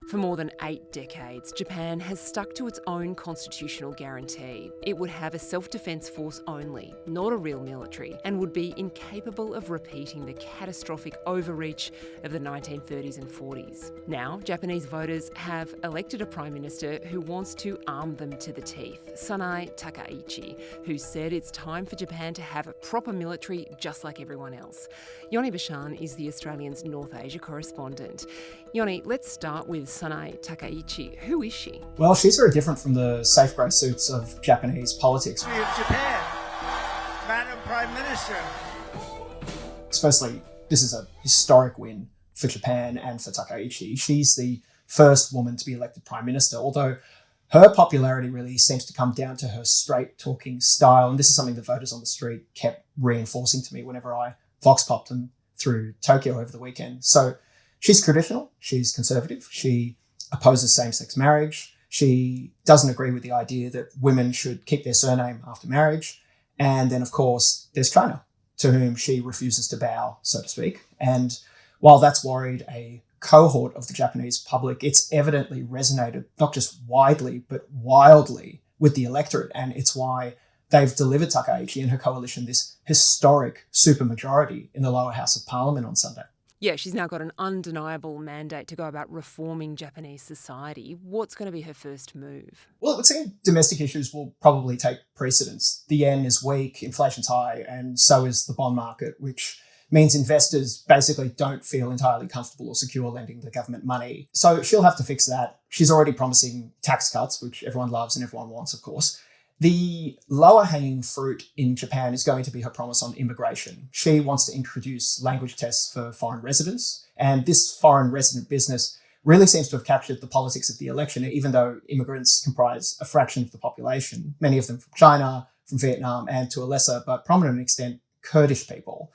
For more than 8 decades, Japan has stuck to its own constitutional guarantee. It would have a self-defence force only, not a real military, and would be incapable of repeating the catastrophic overreach of the 1930s and 40s. Now, Japanese voters have elected a Prime Minister who wants to arm them to the teeth, Sanae Takaichi, who said it's time for Japan to have a proper military just like everyone else. Yoni Bashan is the Australian's North Asia Correspondent. Yoni, let's start with Sanae Takaichi. Who is she? Well, she's very different from the safe grey suits of Japanese politics. Of Japan, Madam Prime Minister. Firstly, this is a historic win for Japan and for Takaichi. She's the first woman to be elected Prime Minister, although her popularity really seems to come down to her straight-talking style. And this is something the voters on the street kept reinforcing to me whenever I vox-popped them through Tokyo over the weekend. So she's traditional, she's conservative, she opposes same-sex marriage, she doesn't agree with the idea that women should keep their surname after marriage. And then, of course, there's China, to whom she refuses to bow, so to speak. And while that's worried a cohort of the Japanese public, it's evidently resonated not just widely, but wildly with the electorate. And it's why they've delivered Takaichi and her coalition this historic supermajority in the lower house of parliament on Sunday. Yeah, she's now got an undeniable mandate to go about reforming Japanese society. What's going to be her first move? Well, it would seem domestic issues will probably take precedence. The yen is weak, inflation's high, and so is the bond market, which means investors basically don't feel entirely comfortable or secure lending the government money. So she'll have to fix that. She's already promising tax cuts, which everyone loves and everyone wants, of course. The lower hanging fruit in Japan is going to be her promise on immigration. She wants to introduce language tests for foreign residents. And this foreign resident business really seems to have captured the politics of the election, even though immigrants comprise a fraction of the population, many of them from China, from Vietnam, and to a lesser but prominent extent, Kurdish people.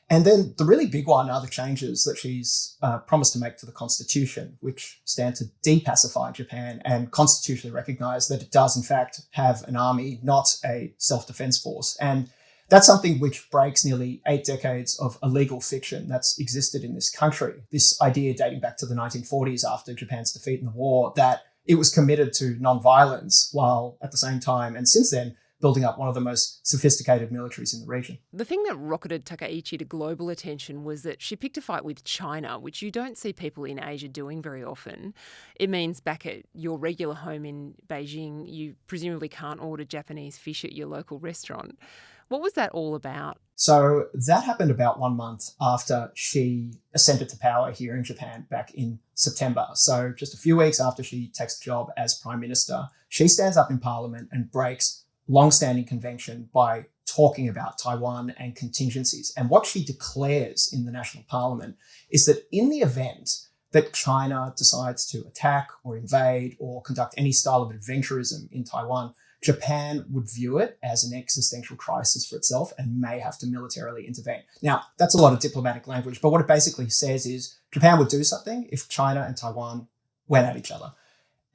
And then the really big one are the changes that she's promised to make to the constitution, which stand to depacify Japan and constitutionally recognise that it does, in fact, have an army, not a self-defence force. And that's something which breaks nearly 8 decades of illegal fiction that's existed in this country. This idea dating back to the 1940s after Japan's defeat in the war, that it was committed to non-violence, while at the same time, and since then, building up one of the most sophisticated militaries in the region. The thing that rocketed Takaichi to global attention was that she picked a fight with China, which you don't see people in Asia doing very often. It means back at your regular home in Beijing, you presumably can't order Japanese fish at your local restaurant. What was that all about? So that happened about 1 month after she ascended to power here in Japan back in September. So just a few weeks after she takes the job as Prime Minister, she stands up in Parliament and breaks long-standing convention by talking about Taiwan and contingencies. And what she declares in the National Parliament is that in the event that China decides to attack or invade or conduct any style of adventurism in Taiwan, Japan would view it as an existential crisis for itself and may have to militarily intervene. Now, that's a lot of diplomatic language, but what it basically says is Japan would do something if China and Taiwan went at each other.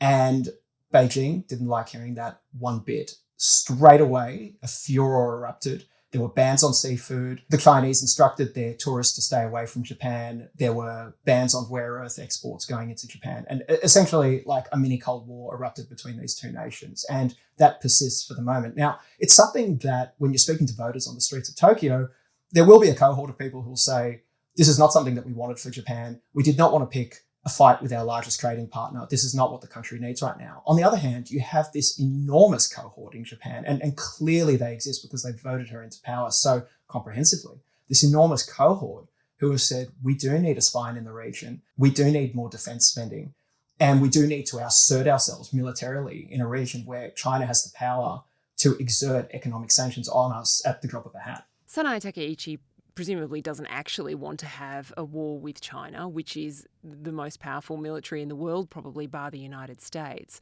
And Beijing didn't like hearing that one bit. Straight away, a furore erupted. There were bans on seafood. The Chinese instructed their tourists to stay away from Japan. There were bans on rare earth exports going into Japan. And essentially, like a mini Cold War erupted between these two nations. And that persists for the moment. Now, it's something that when you're speaking to voters on the streets of Tokyo, there will be a cohort of people who will say, this is not something that we wanted for Japan. We did not want to pick a fight with our largest trading partner. This is not what the country needs right now. On the other hand, you have this enormous cohort in Japan, and clearly they exist because they voted her into power so comprehensively. This enormous cohort who have said, we do need a spine in the region, we do need more defense spending, and we do need to assert ourselves militarily in a region where China has the power to exert economic sanctions on us at the drop of a hat. Sanae Takaichi presumably doesn't actually want to have a war with China, which is the most powerful military in the world, probably bar the United States.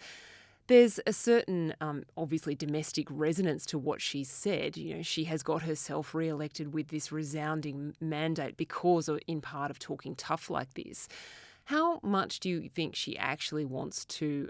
There's a certain, obviously, domestic resonance to what she's said. You know, she has got herself re-elected with this resounding mandate because, in part, of talking tough like this. How much do you think she actually wants to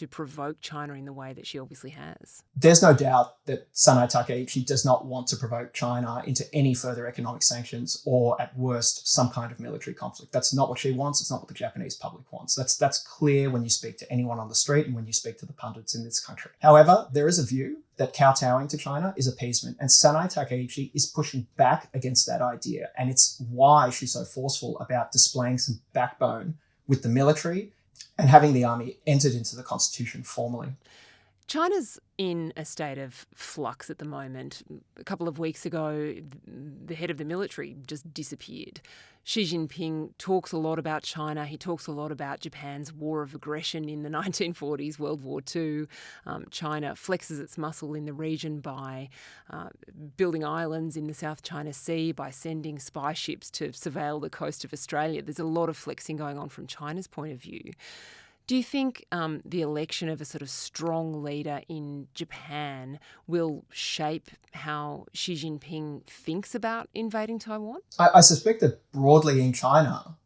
provoke China in the way that she obviously has? There's no doubt that Sanae Takaichi does not want to provoke China into any further economic sanctions or, at worst, some kind of military conflict. That's not what she wants. It's not what the Japanese public wants. That's clear when you speak to anyone on the street and when you speak to the pundits in this country. However, there is a view that kowtowing to China is appeasement, and Sanae Takaichi is pushing back against that idea, and it's why she's so forceful about displaying some backbone with the military and having the army entered into the constitution formally. China's in a state of flux at the moment. A couple of weeks ago, the head of the military just disappeared. Xi Jinping talks a lot about China. He talks a lot about Japan's war of aggression in the 1940s, World War II. China flexes its muscle in the region by building islands in the South China Sea, by sending spy ships to surveil the coast of Australia. There's a lot of flexing going on from China's point of view. Do you think the election of a sort of strong leader in Japan will shape how Xi Jinping thinks about invading Taiwan? I suspect that broadly in China,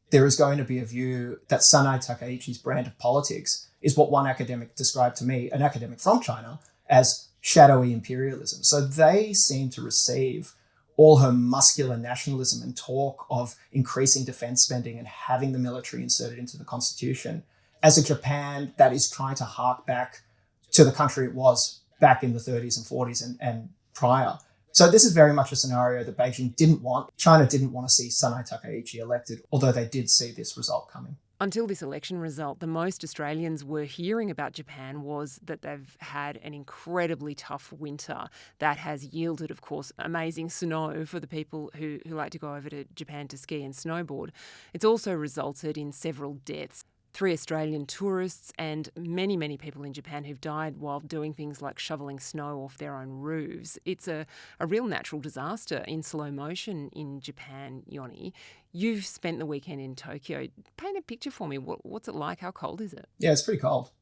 there is going to be a view that Sanae Takaichi's brand of politics is what one academic described to me, an academic from China, as shadowy imperialism. So they seem to receive all her muscular nationalism and talk of increasing defense spending and having the military inserted into the constitution as a Japan that is trying to hark back to the country it was back in the 30s and 40s and prior. So this is very much a scenario that Beijing didn't want. China didn't want to see Sanae Takaichi elected, although they did see this result coming. Until this election result, the most Australians were hearing about Japan was that they've had an incredibly tough winter that has yielded, of course, amazing snow for the people who like to go over to Japan to ski and snowboard. It's also resulted in several deaths. 3 Australian tourists and many, many people in Japan who've died while doing things like shoveling snow off their own roofs. It's a real natural disaster in slow motion in Japan, Yoni. You've spent the weekend in Tokyo. Paint a picture for me. What's it like? How cold is it? Yeah, it's pretty cold.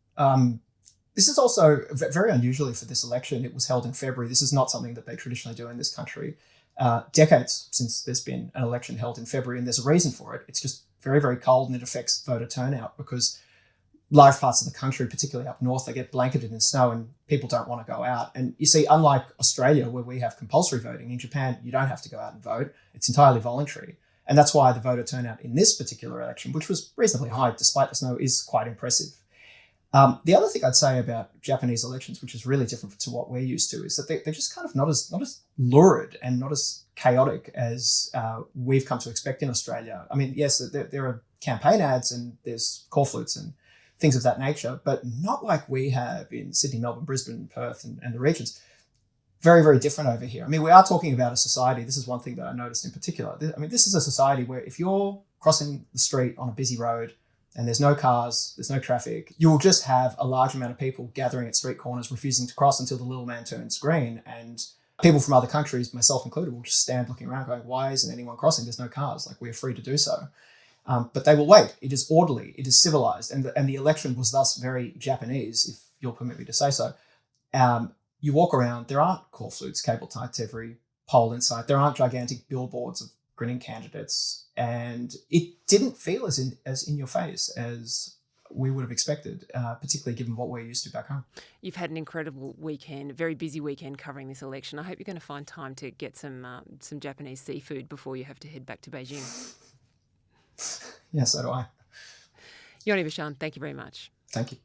This is also very unusually for this election. It was held in February. This is not something that they traditionally do in this country. Decades since there's been an election held in February, and there's a reason for it. It's just very, very cold, and it affects voter turnout because large parts of the country, particularly up north, they get blanketed in snow and people don't want to go out. And you see, unlike Australia, where we have compulsory voting, in Japan, you don't have to go out and vote. It's entirely voluntary. And that's why the voter turnout in this particular election, which was reasonably high despite the snow, is quite impressive. The other thing I'd say about Japanese elections, which is really different to what we're used to, is that they're just kind of not as lurid and not as chaotic as we've come to expect in Australia. I mean, yes, there are campaign ads and there's call flutes and things of that nature, but not like we have in Sydney, Melbourne, Brisbane, Perth and the regions. Very, very different over here. I mean, we are talking about a society. This is one thing that I noticed in particular. I mean, this is a society where if you're crossing the street on a busy road and there's no cars, there's no traffic, you will just have a large amount of people gathering at street corners, refusing to cross until the little man turns green. And people from other countries, myself included, will just stand looking around going, why isn't anyone crossing? There's no cars. Like, we're free to do so. But they will wait. It is orderly. It is civilized. And the election was thus very Japanese, if you'll permit me to say so. You walk around, there aren't call flutes cable tied to every poll in sight. There aren't gigantic billboards of grinning candidates. And it didn't feel as in your face as we would have expected, particularly given what we're used to back home. You've had an incredible weekend, a very busy weekend covering this election. I hope you're going to find time to get some Japanese seafood before you have to head back to Beijing. Yes, so do I. Yoni Bashan, thank you very much. Thank you.